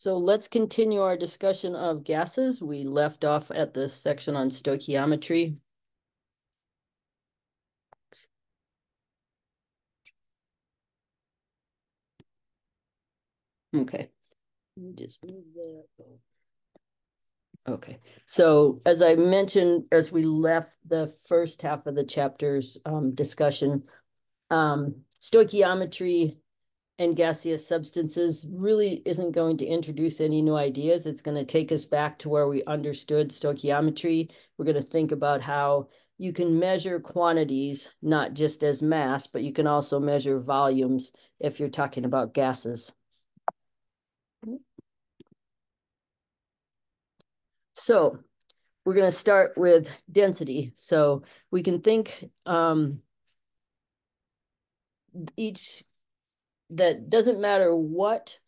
So let's continue our discussion of gases. We left off at the section on stoichiometry. Okay, let me just move that. Okay, so as I mentioned, as we left the first half of the chapter's discussion, stoichiometry and gaseous substances really isn't going to introduce any new ideas. It's going to take us back to where we understood stoichiometry. We're going to think about how you can measure quantities, not just as mass, but you can also measure volumes if you're talking about gases. So we're going to start with density. So we can think that doesn't matter what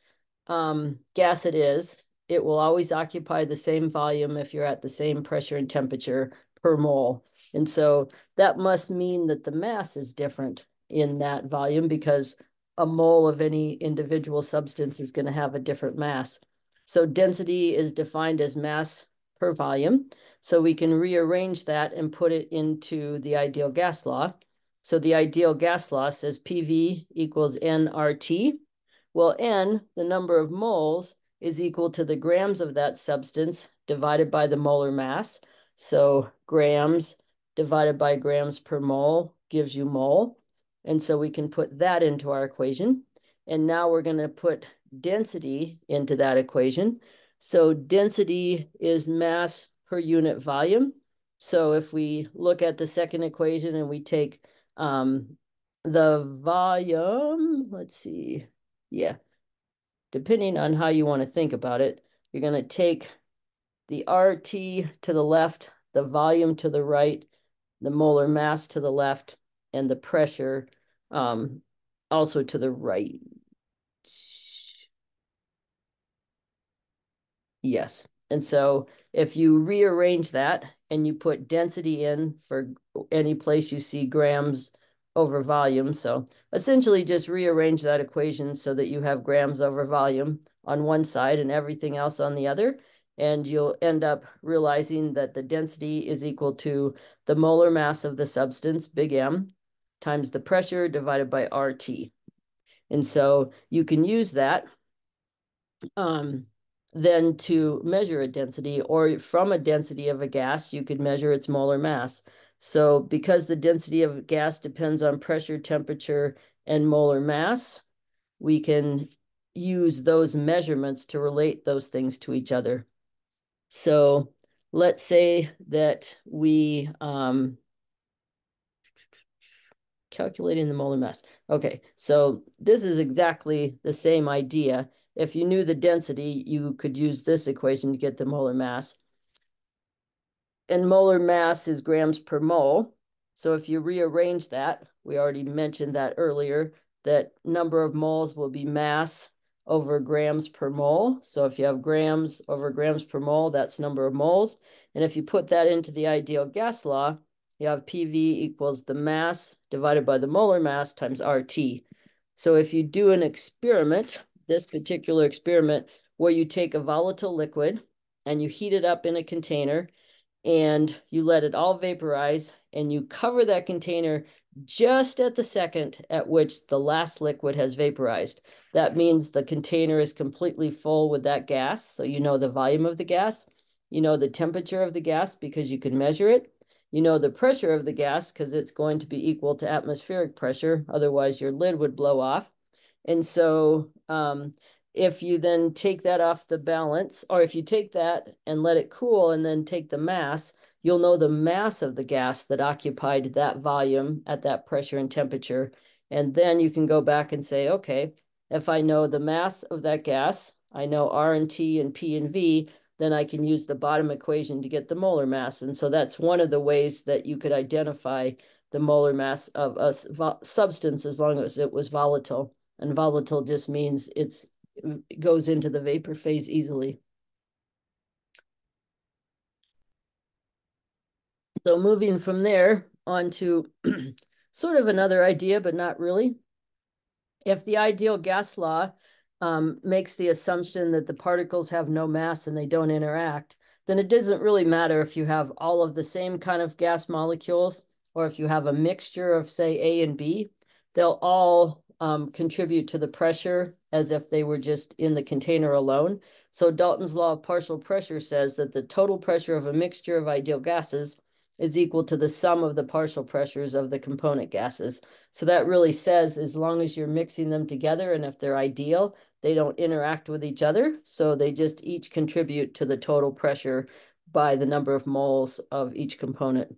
gas it is, it will always occupy the same volume if you're at the same pressure and temperature per mole. And so that must mean that the mass is different in that volume, because a mole of any individual substance is going to have a different mass. So density is defined as mass per volume. So we can rearrange that and put it into the ideal gas law. So the ideal gas law says PV equals nRT. Well, N, the number of moles, is equal to the grams of that substance divided by the molar mass. So grams divided by grams per mole gives you mole. And so we can put that into our equation. And now we're going to put density into that equation. So density is mass per unit volume. So if we look at the second equation and we take the volume, let's see, yeah, depending on how you want to think about it, you're going to take the RT to the left, the volume to the right, the molar mass to the left, and the pressure also to the right. Yes. And so if you rearrange that and you put density in for any place you see grams over volume, so essentially just rearrange that equation so that you have grams over volume on one side and everything else on the other, and you'll end up realizing that the density is equal to the molar mass of the substance, big M, times the pressure divided by RT. And so you can use that then to measure a density, or from a density of a gas, you could measure its molar mass. So because the density of a gas depends on pressure, temperature, and molar mass, we can use those measurements to relate those things to each other. So let's say that we calculating the molar mass. Okay, so this is exactly the same idea. If you knew the density, you could use this equation to get the molar mass. And molar mass is grams per mole. So if you rearrange that, we already mentioned that earlier, that number of moles will be mass over grams per mole. So if you have grams over grams per mole, that's number of moles. And if you put that into the ideal gas law, you have PV equals the mass divided by the molar mass times RT. So if you do an experiment, this particular experiment, where you take a volatile liquid and you heat it up in a container and you let it all vaporize and you cover that container just at the second at which the last liquid has vaporized. That means the container is completely full with that gas. So you know the volume of the gas, you know the temperature of the gas because you can measure it. You know the pressure of the gas because it's going to be equal to atmospheric pressure. Otherwise, your lid would blow off. And so if you then take that off the balance, or if you take that and let it cool and then take the mass, you'll know the mass of the gas that occupied that volume at that pressure and temperature. And then you can go back and say, okay, if I know the mass of that gas, I know R and T and P and V, then I can use the bottom equation to get the molar mass. And so that's one of the ways that you could identify the molar mass of a substance as long as it was volatile. And volatile just means it goes into the vapor phase easily. So moving from there on to sort of another idea, but not really. If the ideal gas law makes the assumption that the particles have no mass and they don't interact, then it doesn't really matter if you have all of the same kind of gas molecules or if you have a mixture of, say, A and B. They'll all contribute to the pressure as if they were just in the container alone. So Dalton's law of partial pressure says that the total pressure of a mixture of ideal gases is equal to the sum of the partial pressures of the component gases. So that really says as long as you're mixing them together and if they're ideal, they don't interact with each other. So they just each contribute to the total pressure by the number of moles of each component.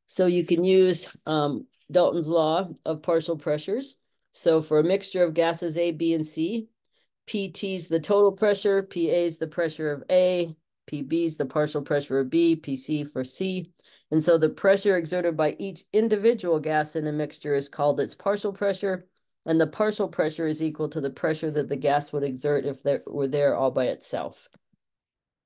So you can use Dalton's law of partial pressures. So for a mixture of gases A, B, and C, PT is the total pressure, PA is the pressure of A, PB is the partial pressure of B, PC for C. And so the pressure exerted by each individual gas in a mixture is called its partial pressure. And the partial pressure is equal to the pressure that the gas would exert if it were there all by itself.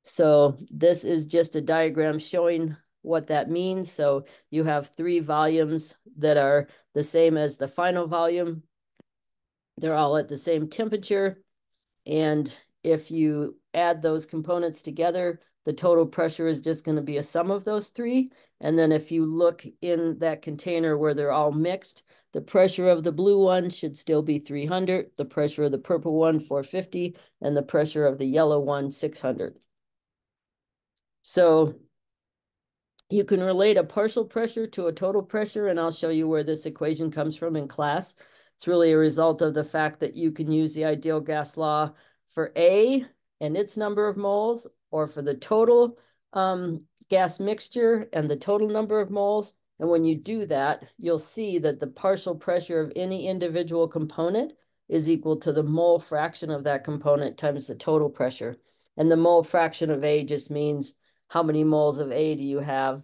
So this is just a diagram showing what that means. So you have 3 volumes that are the same as the final volume. They're all at the same temperature. And if you add those components together, the total pressure is just going to be a sum of those 3. And then if you look in that container where they're all mixed, the pressure of the blue one should still be 300, the pressure of the purple one, 450, and the pressure of the yellow one, 600. So you can relate a partial pressure to a total pressure, and I'll show you where this equation comes from in class. It's really a result of the fact that you can use the ideal gas law for A and its number of moles, or for the total gas mixture and the total number of moles. And when you do that, you'll see that the partial pressure of any individual component is equal to the mole fraction of that component times the total pressure. And the mole fraction of A just means how many moles of A do you have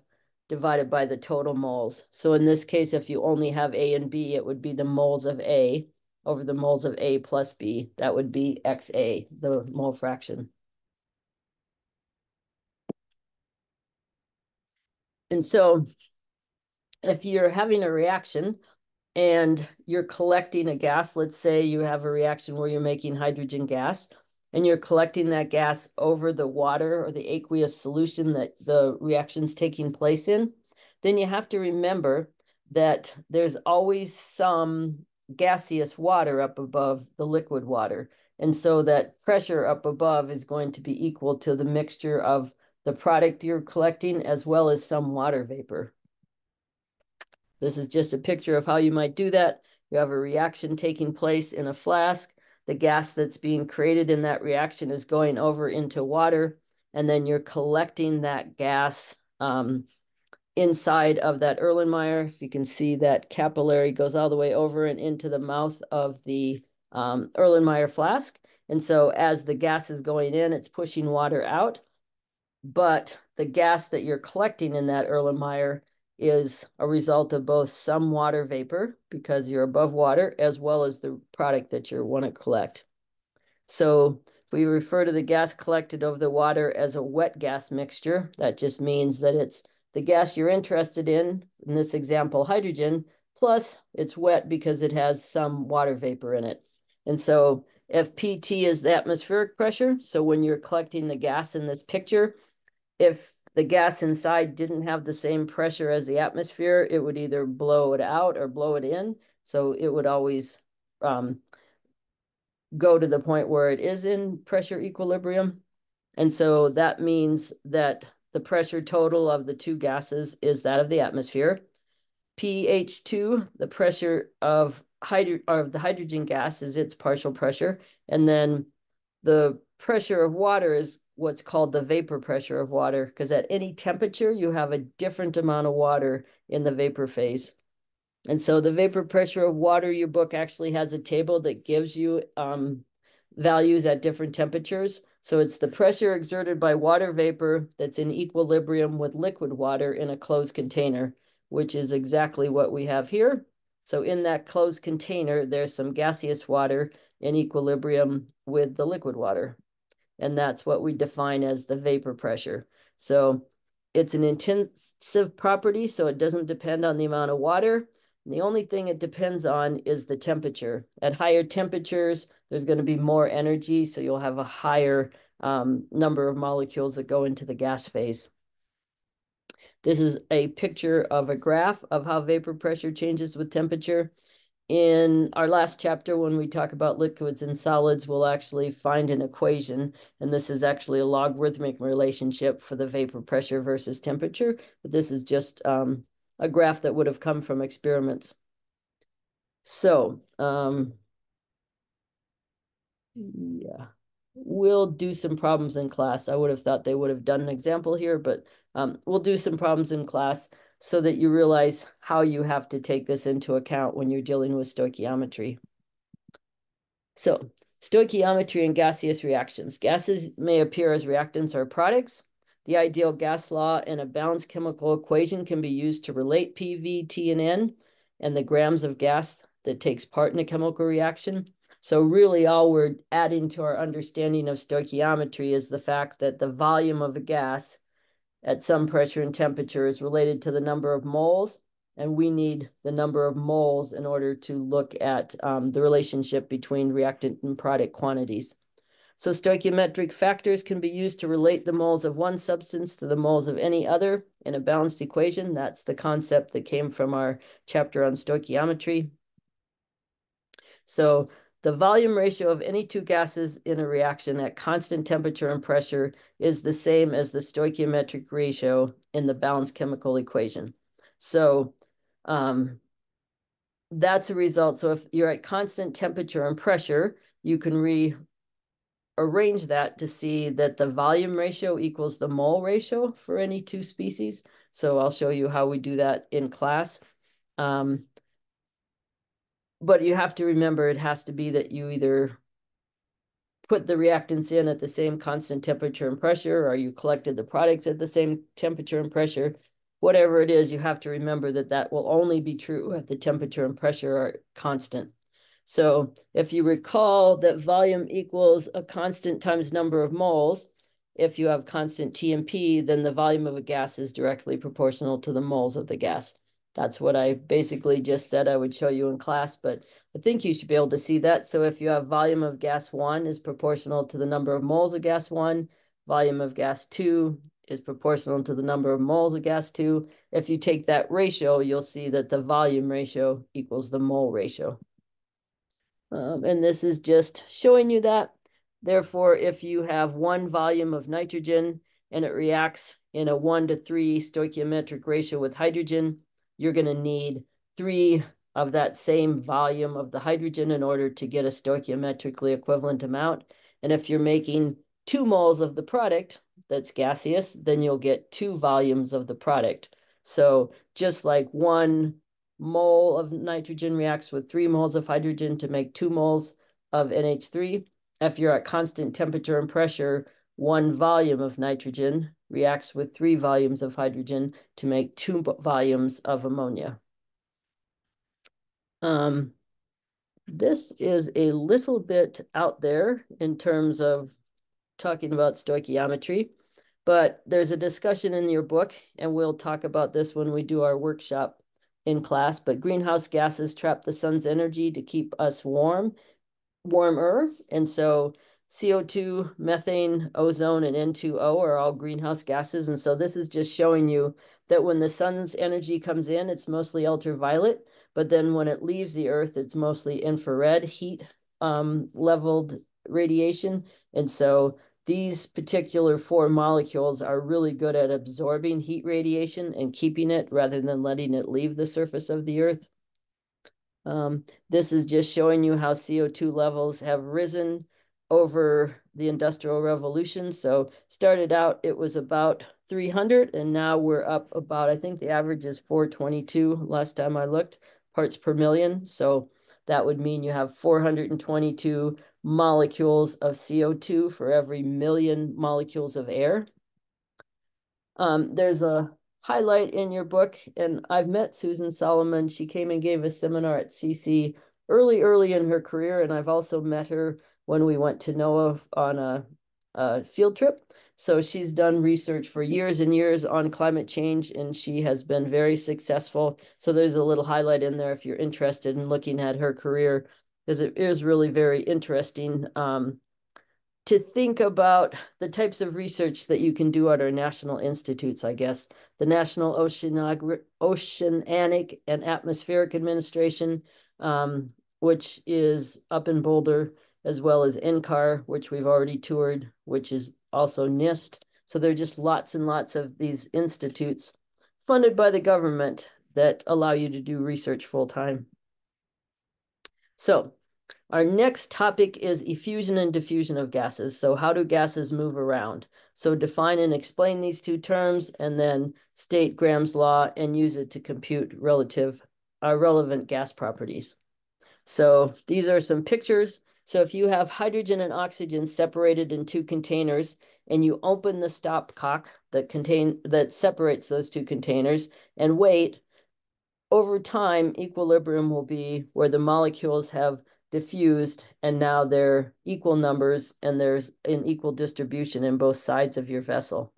divided by the total moles. So in this case, if you only have A and B, it would be the moles of A over the moles of A plus B. That would be XA, the mole fraction. And so if you're having a reaction and you're collecting a gas, let's say you have a reaction where you're making hydrogen gas, and you're collecting that gas over the water or the aqueous solution that the reaction's taking place in, then you have to remember that there's always some gaseous water up above the liquid water. And so that pressure up above is going to be equal to the mixture of the product you're collecting as well as some water vapor. This is just a picture of how you might do that. You have a reaction taking place in a flask. The gas that's being created in that reaction is going over into water, and then you're collecting that gas inside of that Erlenmeyer. If you can see that capillary goes all the way over and into the mouth of the Erlenmeyer flask. And so as the gas is going in, it's pushing water out. But the gas that you're collecting in that Erlenmeyer is a result of both some water vapor, because you're above water, as well as the product that you want to collect. So if we refer to the gas collected over the water as a wet gas mixture, that just means that it's the gas you're interested in this example, hydrogen, plus it's wet because it has some water vapor in it. And so if PT is the atmospheric pressure, so when you're collecting the gas in this picture, if the gas inside didn't have the same pressure as the atmosphere, it would either blow it out or blow it in. So it would always go to the point where it is in pressure equilibrium. And so that means that the pressure total of the 2 gases is that of the atmosphere. pH2, the pressure of the hydrogen gas, is its partial pressure. And then the pressure of water is what's called the vapor pressure of water, because at any temperature, you have a different amount of water in the vapor phase. And so the vapor pressure of water, your book actually has a table that gives you values at different temperatures. So it's the pressure exerted by water vapor that's in equilibrium with liquid water in a closed container, which is exactly what we have here. So in that closed container, there's some gaseous water in equilibrium with the liquid water. And that's what we define as the vapor pressure. So it's an intensive property, so it doesn't depend on the amount of water. And the only thing it depends on is the temperature. At higher temperatures, there's going to be more energy, so you'll have a higher number of molecules that go into the gas phase. This is a picture of a graph of how vapor pressure changes with temperature. In our last chapter, when we talk about liquids and solids, we'll actually find an equation, and this is actually a logarithmic relationship for the vapor pressure versus temperature, but this is just a graph that would have come from experiments. So, yeah, we'll do some problems in class. I would have thought they would have done an example here, but we'll do some problems in class so that you realize how you have to take this into account when you're dealing with stoichiometry. So, stoichiometry and gaseous reactions. Gases may appear as reactants or products. The ideal gas law and a balanced chemical equation can be used to relate PV, T, and N, and the grams of gas that takes part in a chemical reaction. So really all we're adding to our understanding of stoichiometry is the fact that the volume of a gas at some pressure and temperature is related to the number of moles, and we need the number of moles in order to look at the relationship between reactant and product quantities. So stoichiometric factors can be used to relate the moles of one substance to the moles of any other in a balanced equation. That's the concept that came from our chapter on stoichiometry. So the volume ratio of any two gases in a reaction at constant temperature and pressure is the same as the stoichiometric ratio in the balanced chemical equation. So that's a result. So if you're at constant temperature and pressure, you can rearrange that to see that the volume ratio equals the mole ratio for any two species. So I'll show you how we do that in class. But you have to remember it has to be that you either put the reactants in at the same constant temperature and pressure, or you collected the products at the same temperature and pressure. Whatever it is, you have to remember that that will only be true if the temperature and pressure are constant. So if you recall that volume equals a constant times number of moles, if you have constant T and P, then the volume of a gas is directly proportional to the moles of the gas. That's what I basically just said I would show you in class, but I think you should be able to see that. So if you have volume of gas 1 is proportional to the number of moles of gas 1, volume of gas 2 is proportional to the number of moles of gas 2. If you take that ratio, you'll see that the volume ratio equals the mole ratio. And this is just showing you that. Therefore, if you have one volume of nitrogen and it reacts in a 1:3 stoichiometric ratio with hydrogen, you're going to need 3 of that same volume of the hydrogen in order to get a stoichiometrically equivalent amount. And if you're making 2 moles of the product that's gaseous, then you'll get 2 volumes of the product. So just like 1 mole of nitrogen reacts with 3 moles of hydrogen to make 2 moles of NH3, if you're at constant temperature and pressure, 1 volume of nitrogen reacts with 3 volumes of hydrogen to make 2 volumes of ammonia. This is a little bit out there in terms of talking about stoichiometry, but there's a discussion in your book, and we'll talk about this when we do our workshop in class, but greenhouse gases trap the sun's energy to keep us warmer, and so CO2, methane, ozone, and N2O are all greenhouse gases. And so this is just showing you that when the sun's energy comes in, it's mostly ultraviolet, but then when it leaves the earth, it's mostly infrared heat leveled radiation. And so these particular 4 molecules are really good at absorbing heat radiation and keeping it rather than letting it leave the surface of the earth. This is just showing you how CO2 levels have risen over the Industrial Revolution. So started out, it was about 300, and now we're up about, I think the average is 422 last time I looked, parts per million. So that would mean you have 422 molecules of CO2 for every million molecules of air. There's a highlight in your book, and I've met Susan Solomon. She came and gave a seminar at CC early in her career, and I've also met her when we went to NOAA on a field trip. So she's done research for years and years on climate change, and she has been very successful. So there's a little highlight in there if you're interested in looking at her career. because it is really very interesting to think about the types of research that you can do at our national institutes, I guess. The National Oceanic and Atmospheric Administration, which is up in Boulder, as well as NCAR, which we've already toured, which is also NIST. So there are just lots and lots of these institutes funded by the government that allow you to do research full time. So our next topic is effusion and diffusion of gases. So how do gases move around? So define and explain these two terms, and then state Graham's law and use it to compute relevant gas properties. So these are some pictures. So if you have hydrogen and oxygen separated in two containers, and you open the stopcock that separates those two containers and wait, over time, equilibrium will be where the molecules have diffused and now they're equal numbers and there's an equal distribution in both sides of your vessel.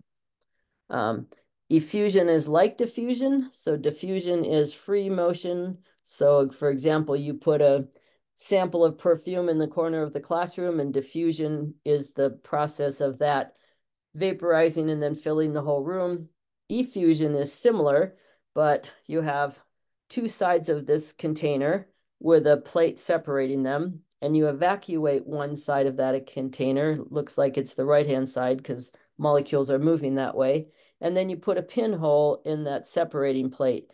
Effusion is like diffusion. So diffusion is free motion. So for example, you put a sample of perfume in the corner of the classroom, and diffusion is the process of that vaporizing and then filling the whole room. Effusion is similar, but you have two sides of this container with a plate separating them, and you evacuate one side of that container. Looks like it's the right-hand side because molecules are moving that way. And then you put a pinhole in that separating plate.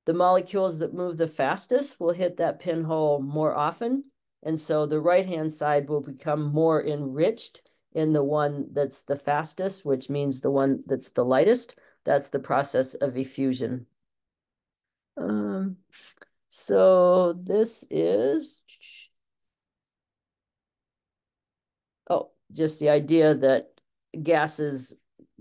The molecules that move the fastest will hit that pinhole more often. And so the right-hand side will become more enriched in the one that's the fastest, which means the one that's the lightest. That's the process of effusion. So this is, just the idea that gases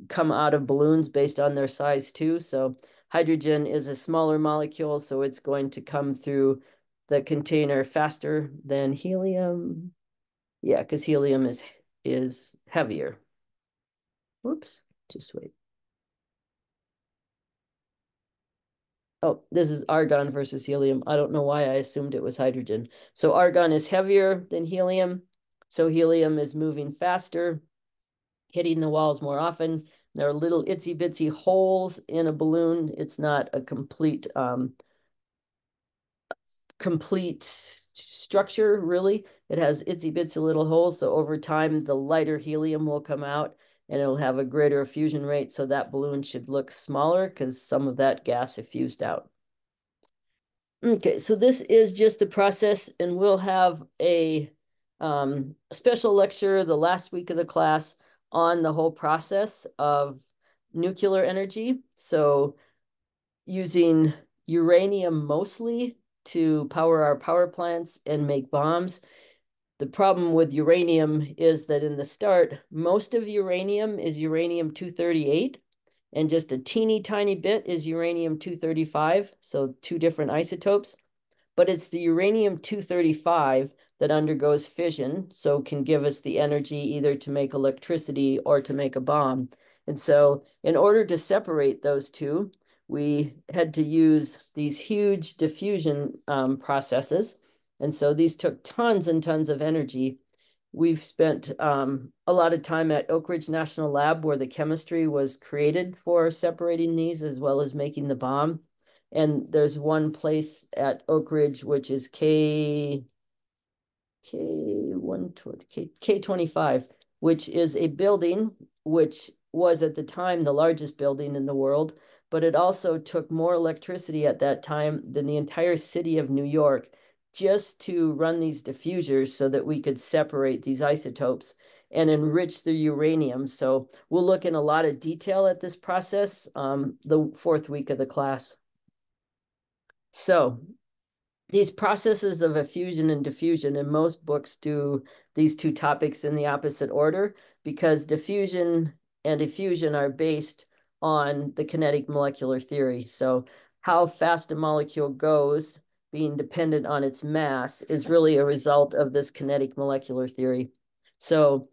come out of balloons based on their size too. So hydrogen is a smaller molecule, so it's going to come through the container faster than helium. Yeah, because helium is heavier. Whoops, just wait. Oh, this is argon versus helium. I don't know why I assumed it was hydrogen. So argon is heavier than helium. So helium is moving faster, hitting the walls more often. There are little itsy bitsy holes in a balloon. It's not a complete structure, really. It has itsy bitsy little holes. So over time, the lighter helium will come out and it'll have a greater effusion rate. So that balloon should look smaller because some of that gas effused out. Okay, so this is just the process, and we'll have a special lecture the last week of the class on the whole process of nuclear energy. So using uranium mostly to power our power plants and make bombs. The problem with uranium is that in the start, most of uranium is uranium-238, and just a teeny tiny bit is uranium-235, so two different isotopes. But it's the uranium-235 that undergoes fission, so can give us the energy either to make electricity or to make a bomb. And so in order to separate those two, we had to use these huge diffusion processes. And so these took tons and tons of energy. We've spent a lot of time at Oak Ridge National Lab where the chemistry was created for separating these as well as making the bomb. And there's one place at Oak Ridge, which is K25, which is a building which was at the time the largest building in the world, but it also took more electricity at that time than the entire city of New York just to run these diffusers so that we could separate these isotopes and enrich the uranium. So we'll look in a lot of detail at this process the fourth week of the class. So these processes of effusion and diffusion, and most books do these two topics in the opposite order because diffusion and effusion are based on the kinetic molecular theory. So how fast a molecule goes being dependent on its mass is really a result of this kinetic molecular theory. So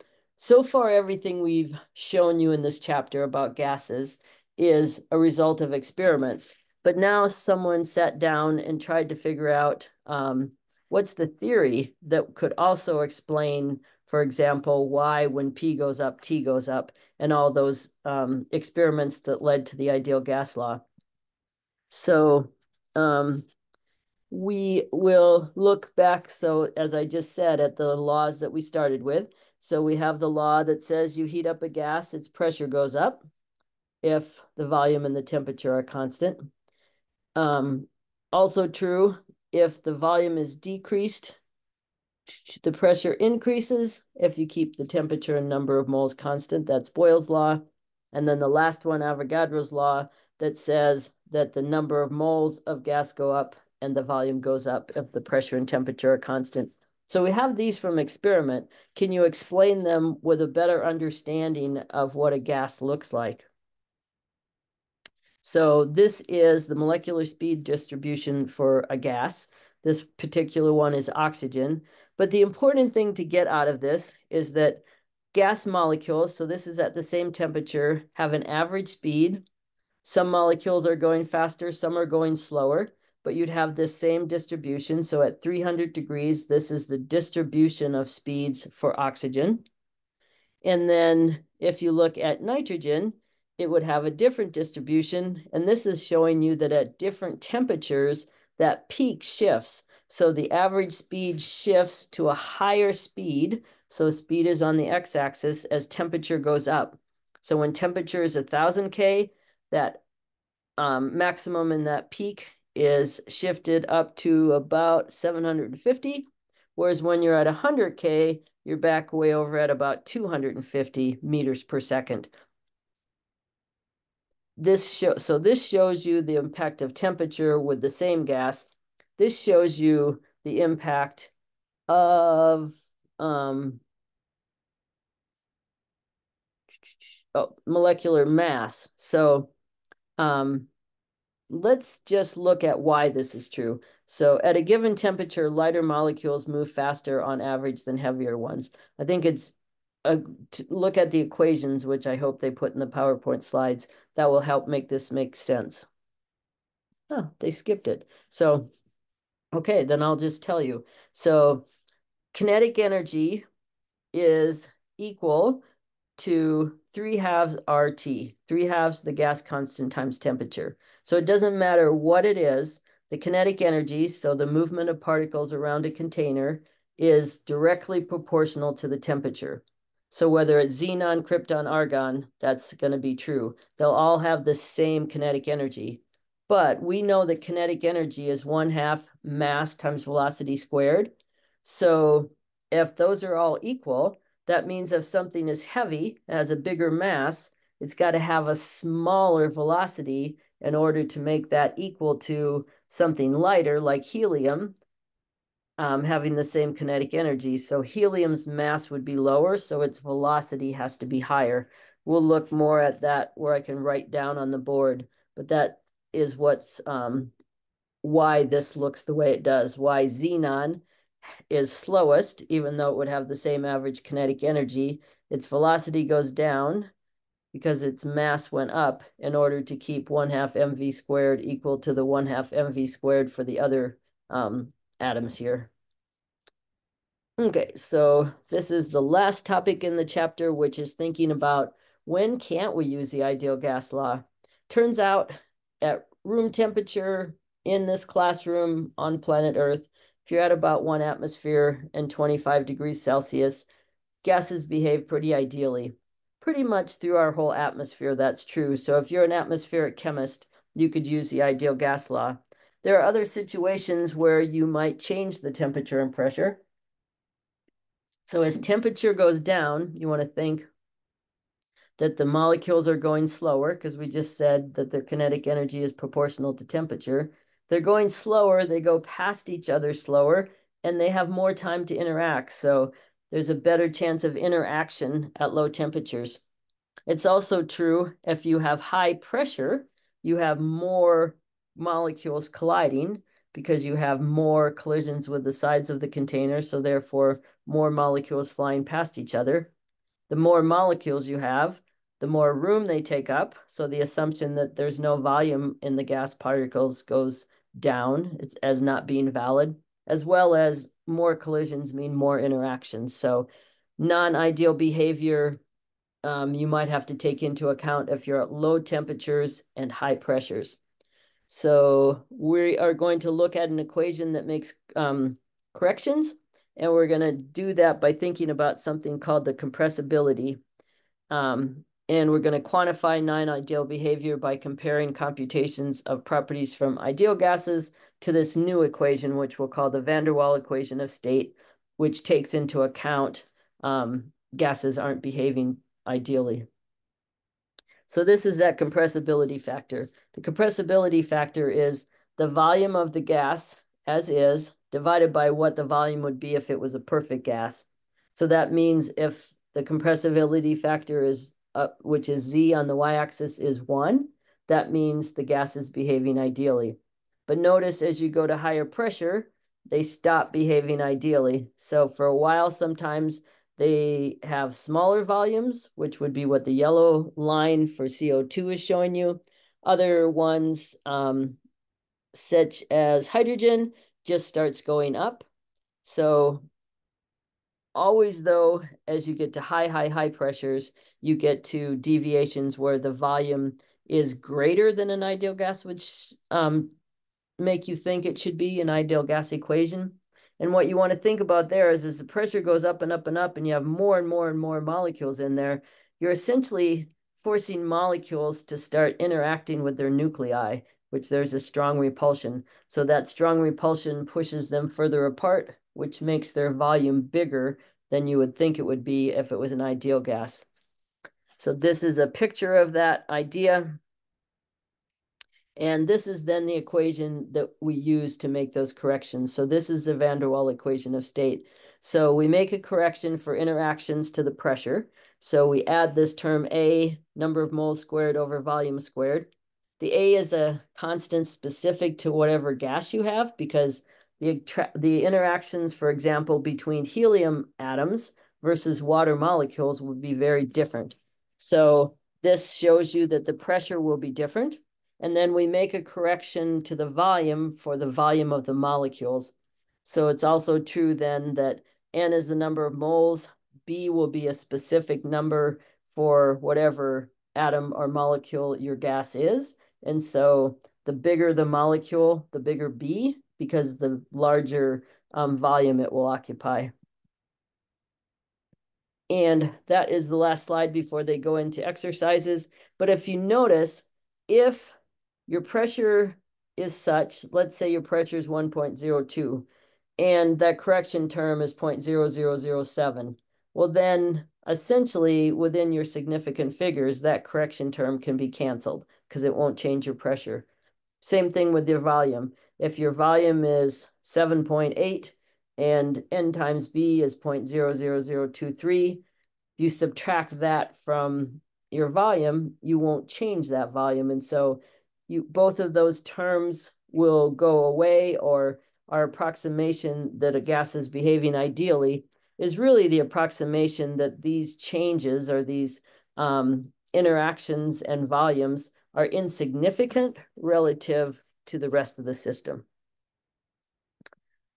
far, everything we've shown you in this chapter about gases is a result of experiments. But now someone sat down and tried to figure out what's the theory that could also explain, for example, why when P goes up, T goes up, and all those experiments that led to the ideal gas law. So we will look back, so as I just said, at the laws that we started with. So we have the law that says you heat up a gas, its pressure goes up if the volume and the temperature are constant. Also true, if the volume is decreased, the pressure increases. If you keep the temperature and number of moles constant, that's Boyle's law. And then the last one, Avogadro's law, that says that the number of moles of gas go up and the volume goes up if the pressure and temperature are constant. So we have these from experiment. Can you explain them with a better understanding of what a gas looks like? So this is the molecular speed distribution for a gas. This particular one is oxygen. But the important thing to get out of this is that gas molecules, so this is at the same temperature, have an average speed. Some molecules are going faster, some are going slower, but you'd have this same distribution. So at 300 degrees, this is the distribution of speeds for oxygen. And then if you look at nitrogen, it would have a different distribution. And this is showing you that at different temperatures, that peak shifts. So the average speed shifts to a higher speed. So speed is on the x-axis as temperature goes up. So when temperature is 1000 K, that maximum in that peak is shifted up to about 750. Whereas when you're at 100 K, you're back way over at about 250 meters per second. This shows you the impact of temperature with the same gas. This shows you the impact of molecular mass. So let's just look at why this is true. So at a given temperature, lighter molecules move faster on average than heavier ones. I think it's look at the equations, which I hope they put in the PowerPoint slides. That will help make this make sense. Oh, they skipped it. So, okay, then I'll just tell you. So kinetic energy is equal to 3/2 RT, 3/2 the gas constant times temperature. So it doesn't matter what it is, the kinetic energy, so the movement of particles around a container, is directly proportional to the temperature. So whether it's xenon, krypton, argon, that's going to be true. They'll all have the same kinetic energy. But we know that kinetic energy is 1/2 mass times velocity squared. So if those are all equal, that means if something is heavy, has a bigger mass, it's got to have a smaller velocity in order to make that equal to something lighter like helium, having the same kinetic energy. So helium's mass would be lower, so its velocity has to be higher. We'll look more at that where I can write down on the board, but that is what's why this looks the way it does, why xenon is slowest, even though it would have the same average kinetic energy. Its velocity goes down because its mass went up in order to keep 1/2 mv squared equal to the 1/2 mv squared for the other atoms here. Okay, so this is the last topic in the chapter, which is thinking about when can't we use the ideal gas law? Turns out at room temperature in this classroom on planet Earth, if you're at about 1 atmosphere and 25 degrees Celsius, gases behave pretty ideally. Pretty much through our whole atmosphere, that's true. So if you're an atmospheric chemist, you could use the ideal gas law. There are other situations where you might change the temperature and pressure. So as temperature goes down, you want to think that the molecules are going slower because we just said that their kinetic energy is proportional to temperature. They're going slower, they go past each other slower, and they have more time to interact. So there's a better chance of interaction at low temperatures. It's also true if you have high pressure, you have more molecules colliding because you have more collisions with the sides of the container, so therefore more molecules flying past each other. The more molecules you have, the more room they take up. So the assumption that there's no volume in the gas particles goes down as not being valid. as well as more collisions mean more interactions. So non-ideal behavior, you might have to take into account if you're at low temperatures and high pressures. So we are going to look at an equation that makes corrections, and we're going to do that by thinking about something called the compressibility. And we're going to quantify non-ideal behavior by comparing computations of properties from ideal gases to this new equation, which we'll call the van der Waal equation of state, which takes into account gases aren't behaving ideally. So this is that compressibility factor. The compressibility factor is the volume of the gas as is divided by what the volume would be if it was a perfect gas. So that means if the compressibility factor is which is Z on the y-axis is 1, that means the gas is behaving ideally. But notice as you go to higher pressure, they stop behaving ideally. So for a while, sometimes they have smaller volumes, which would be what the yellow line for CO2 is showing you. Other ones, such as hydrogen, just starts going up. So always, though, as you get to high pressures, you get to deviations where the volume is greater than an ideal gas, which make you think it should be an ideal gas equation. And what you want to think about there is as the pressure goes up and up and up, and you have more and more and more molecules in there, you're essentially forcing molecules to start interacting with their nuclei, which there's a strong repulsion. So that strong repulsion pushes them further apart, which makes their volume bigger than you would think it would be if it was an ideal gas. So this is a picture of that idea. And this is then the equation that we use to make those corrections. So this is the van der Waal equation of state. So we make a correction for interactions to the pressure. So we add this term A, number of moles squared over volume squared. The A is a constant specific to whatever gas you have, because the interactions, for example, between helium atoms versus water molecules would be very different. So this shows you that the pressure will be different. And then we make a correction to the volume for the volume of the molecules. So it's also true then that N is the number of moles, B will be a specific number for whatever atom or molecule your gas is. And so the bigger the molecule, the bigger B, because the larger volume it will occupy. And that is the last slide before they go into exercises. But if you notice, if your pressure is such, let's say your pressure is 1.02, and that correction term is 0.0007. Well, then essentially within your significant figures, that correction term can be canceled because it won't change your pressure. Same thing with your volume. If your volume is 7.8 and N times B is 0.00023, you subtract that from your volume, you won't change that volume. And so both of those terms will go away, or our approximation that a gas is behaving ideally is really the approximation that these changes or these interactions and volumes are insignificant relative to the rest of the system.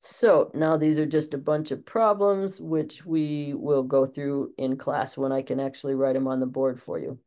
So now these are just a bunch of problems, which we will go through in class when I can actually write them on the board for you.